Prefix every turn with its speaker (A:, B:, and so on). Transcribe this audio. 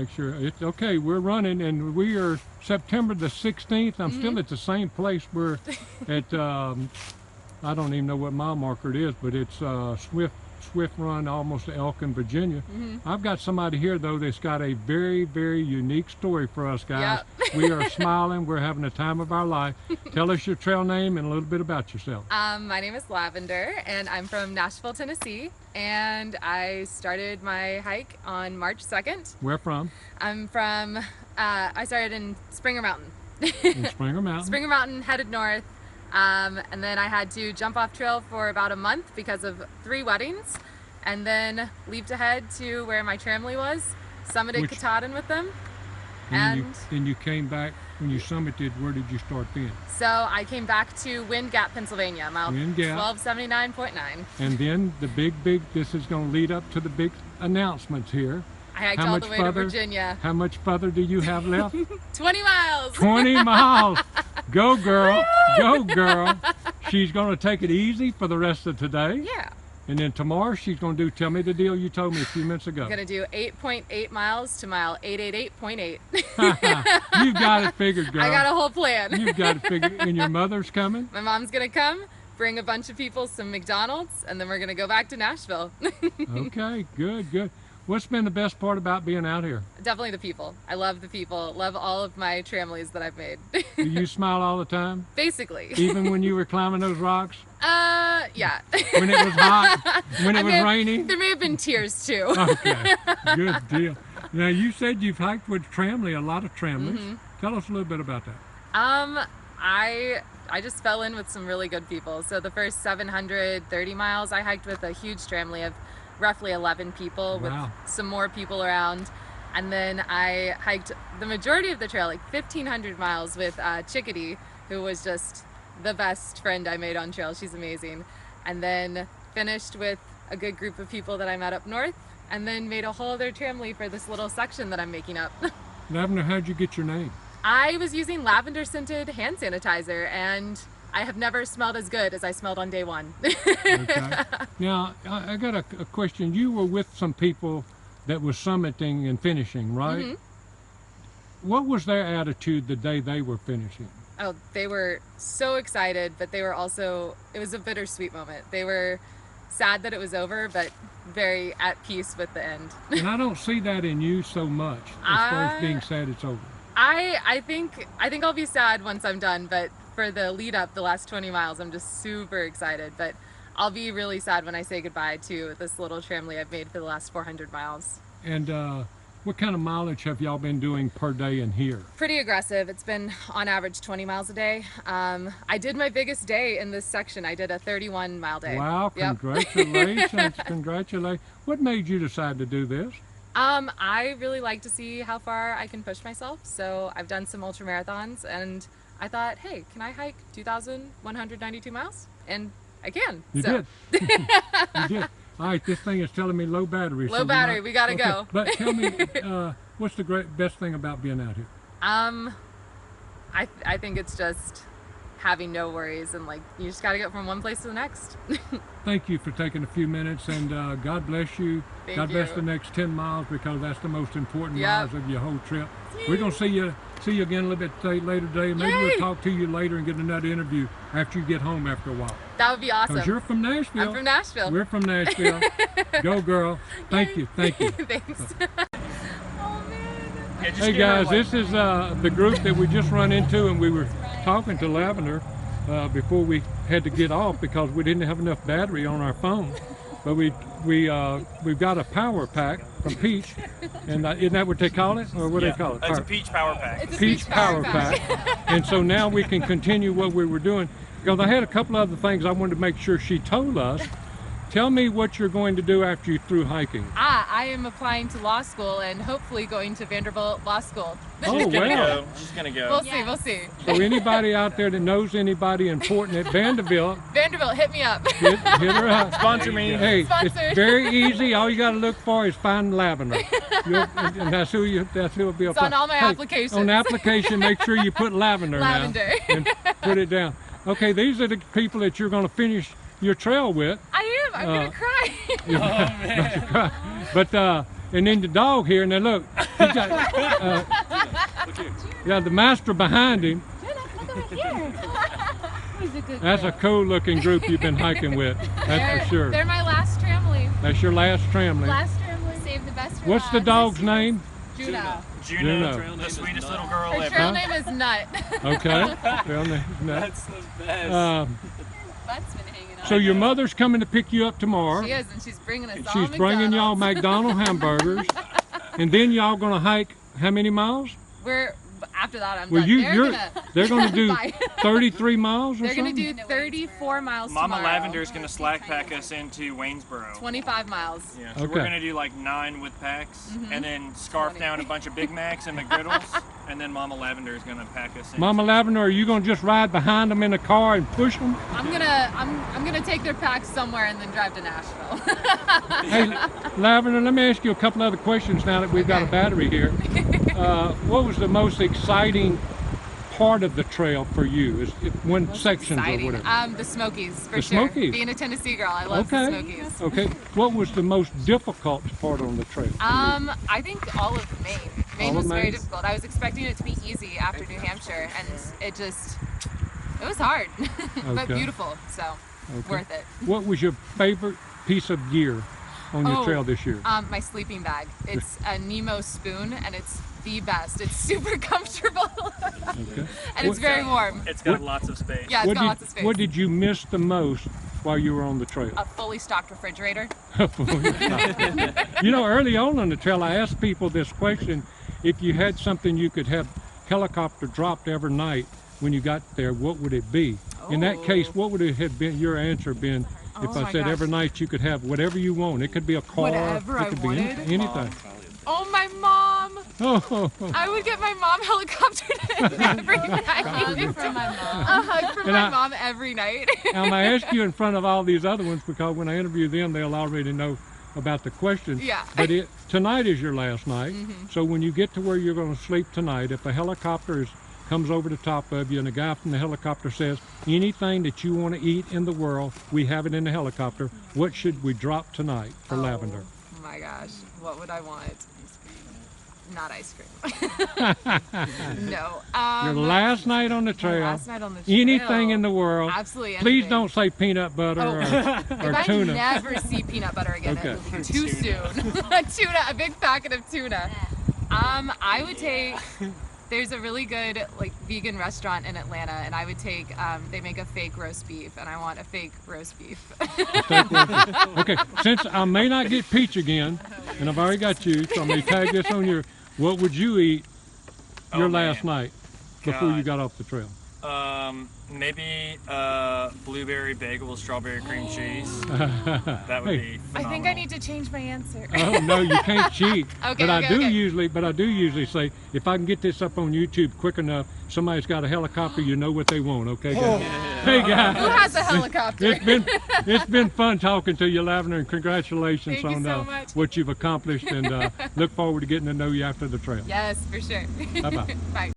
A: make sure it's okay. We're running, and we are September the 16th. I'm still at the same place. We're at I don't even know what mile marker it is, but it's Swift Run, almost to Elkin, Virginia. I've got somebody here though that's got a very, very unique story for us guys.
B: Yep.
A: We are smiling. We're having a time of our life. Tell us your trail name and a little bit about yourself.
B: My name is Lavender, and I'm from Nashville, Tennessee, and I started my hike on March 2nd.
A: Where from?
B: I'm from, I started in Springer Mountain.
A: In Springer Mountain.
B: Springer Mountain, headed north. And then I had to jump off trail for about a month because of 3 weddings, and then leave to head to where my tramily was, summited Katahdin with them.
A: And then you came back. When you summited, where did you start then?
B: So I came back to Wind Gap, Pennsylvania, mile 1279.9.
A: And then the big, this is going to lead up to the big announcements here.
B: I hiked all the way to Virginia.
A: How much further do you have left?
B: 20 miles.
A: 20 miles. Go girl, go girl. She's going to take it easy for the rest of today.
B: Yeah.
A: And then tomorrow she's going to do, tell me the deal you told me a few minutes ago.
B: I'm going to do 8.8 miles to mile 888.8.
A: You've got it figured, girl.
B: I got a whole plan.
A: You've got it figured. And your mother's coming?
B: My mom's going to come, bring a bunch of people some McDonald's, and then we're going to go back to Nashville.
A: Okay, good, good. What's been the best part about being out here?
B: Definitely the people. I love the people. Love all of my tramlines that I've made.
A: Do you smile all the time?
B: Basically.
A: Even when you were climbing those rocks?
B: Yeah.
A: When it was hot? When it was raining?
B: There may have been tears too.
A: Okay, good deal. Now you said you've hiked with tramley, a lot of tramleys. Tell us a little bit about that.
B: I just fell in with some really good people. So the first 730 miles I hiked with a huge tramley of roughly 11 people with some more people around. And then I hiked the majority of the trail, like 1,500 miles with Chickadee, who was just the best friend I made on trail. She's amazing. And then finished with a good group of people that I met up north, and then made a whole other tramley for this little section that I'm making up.
A: Lavender, how'd you get your name?
B: I was using lavender scented hand sanitizer, and I have never smelled as good as I smelled on day 1.
A: Okay. Now, I got a question. You were with some people that was summiting and finishing, right? What was their attitude the day they were finishing?
B: Oh, they were so excited, but they were also, it was a bittersweet moment. They were sad that it was over, but very at peace with the end.
A: And I don't see that in you so much, as far as being sad it's over.
B: I think I'll be sad once I'm done, but for the lead up, the last 20 miles, I'm just super excited. But I'll be really sad when I say goodbye to this little tramley I've made for the last 400 miles.
A: And what kind of mileage have y'all been doing per day in here?
B: Pretty aggressive. It's been on average 20 miles a day. I did my biggest day in this section. I did a 31-mile day.
A: Wow, congratulations, congratulations. What made you decide to do this?
B: I really like to see how far I can push myself. So I've done some ultra marathons, and I thought, hey, can I hike 2,192 miles? And I can.
A: You did. You did. All right, this thing is telling me low battery.
B: Low battery, we gotta go.
A: But tell me, what's the best thing about being out here?
B: I think it's just having no worries, and like, you just gotta get from one place to the next.
A: Thank you for taking a few minutes, and God bless you. God bless the next 10 miles, because that's the most important miles of your whole trip. We're gonna see you again a little bit later today. Maybe we'll talk to you later and get another interview after you get home after a while.
B: That would be awesome.
A: Because you're from Nashville.
B: I'm from Nashville.
A: We're from Nashville. Go girl. Thank you. Thank you.
B: Thanks. Oh man.
A: Hey guys, this is the group that we just run into, and we were talking to Lavender before we had to get off because we didn't have enough battery on our phone. But we've got a power pack from Peach, and isn't that what they call it, or what do they call it?
C: It's a Peach Power Pack.
B: It's a
A: Peach Power Pack. And so now we can continue what we were doing, because I had a couple other things I wanted to make sure she told us. Tell me what you're going to do after you're through hiking.
B: I am applying to law school and hopefully going to Vanderbilt Law School.
A: Oh, well.
C: She's gonna go.
B: We'll see, we'll see.
A: So anybody out there that knows anybody important at Vanderbilt,
B: hit me up.
A: hit her up.
C: Sponsor me.
A: Hey,
B: Sponsored.
A: it's very easy. All you got to look for is find Lavender. And that's who will be
B: It's on all my applications.
A: On the application, make sure you put Lavender.
B: Lavender.
A: Now, and put it down. Okay, these are the people that you're going to finish your trail with.
B: I am. I'm gonna cry.
A: But and then the dog here, and then look, He's got, yeah, the master behind him. That's a cool looking group you've been hiking with. That's for sure.
B: They're my last family.
A: That's your last family.
B: Last family. Save the best for
A: What's
B: last.
A: the dog's name?
B: Juno.
C: Juno, the sweetest little girl
B: Her
C: ever.
B: trail name is Nut.
A: Okay. Trail name, no.
C: That's the best.
B: Butt's been hanging on.
A: So your mother's coming to pick you up tomorrow.
B: She is, and she's bringing us all
A: She's bringing y'all McDonald's hamburgers, and then y'all gonna hike how many miles?
B: We're after that. I'm
A: Well,
B: done.
A: they're gonna do
B: Bye.
A: 33 miles or
B: They're gonna
A: something.
B: do 34 miles
C: Mama
B: tomorrow.
C: Lavendar's gonna slack pack us into Waynesboro.
B: 25 miles.
C: Yeah, so
A: Okay.
C: we're gonna do like 9 with packs, and then scarf
B: 20.
C: down a bunch of Big Macs and McGriddles, and then Mama Lavender is gonna pack us in.
A: Mama Lavender, are you gonna just ride behind them in the car and push them?
B: I'm gonna take their packs somewhere and then drive to Nashville.
A: Hey, Lavender, let me ask you a couple other questions now that we've got a battery here. What was the most exciting part of the trail for you? Is one sections or
B: Exciting.
A: whatever?
B: The Smokies, for
A: The
B: sure.
A: Smokies.
B: Being a Tennessee girl, I love the Smokies.
A: Okay. What was the most difficult part on the trail?
B: I think all of Maine. Maine
A: All of
B: was very
A: Maine?
B: difficult. I was expecting it to be easy after New Hampshire, and it was hard, but
A: Okay.
B: beautiful, so worth it.
A: What was your favorite piece of gear on your
B: Oh,
A: trail this year?
B: My sleeping bag. It's a Nemo spoon, and it's the best. It's super comfortable,
A: Okay.
B: and it's very warm.
C: It's got lots of space.
B: Yeah, it's got lots of space.
A: What did you miss the most while you were on the trail?
B: A fully stocked refrigerator.
A: You know, early on the trail, I asked people this question: if you had something you could have helicopter dropped every night when you got there, what would it be? In that case, what would it have been? Your answer been if
B: Oh
A: I
B: my
A: said
B: gosh.
A: every night you could have whatever you want. It could be a car.
B: Whatever
A: it
B: I
A: could
B: wanted?
A: be anything.
B: Oh, my mom!
A: Oh,
B: I would get my mom helicoptered in every night. A hug from my mom. A hug from my mom every night.
A: and I ask you in front of all these other ones because when I interview them, they'll already know about the questions.
B: Yeah.
A: But tonight is your last night. So when you get to where you're going to sleep tonight, if a helicopter comes over the top of you and the guy from the helicopter says, anything that you want to eat in the world, we have it in the helicopter, what should we drop tonight for Lavender?
B: Oh my gosh, what would I want? Not ice cream. No.
A: Your last night on the trail.
B: Last night on the trail.
A: Anything in the world.
B: Absolutely anything.
A: Please don't say peanut butter or
B: If
A: tuna.
B: I never see peanut butter again,
A: Okay.
B: it will be too soon. A big packet of tuna. I would take. There's a really good vegan restaurant in Atlanta, and I would take. They make a fake roast beef, and I want a fake roast beef.
A: Okay, since I may not get Peach again, and I've already got you, so I'm going to tag this on your, what would you eat your last night before you got off the trail?
C: Maybe blueberry bagel with strawberry cream cheese. That would be phenomenal.
B: I think I need to change my answer.
A: Oh no, you can't cheat.
B: Okay,
A: but I
B: okay.
A: do usually say, if I can get this up on YouTube quick enough, somebody's got a helicopter, you know what they want, okay guys? Hey guys.
B: Who has a helicopter?
A: It's been fun talking to you, Lavender, and congratulations
B: Thank you
A: on
B: so much.
A: what you've accomplished, and look forward to getting to know you after the trail.
B: Yes, for sure.
A: Bye-bye.
B: Bye.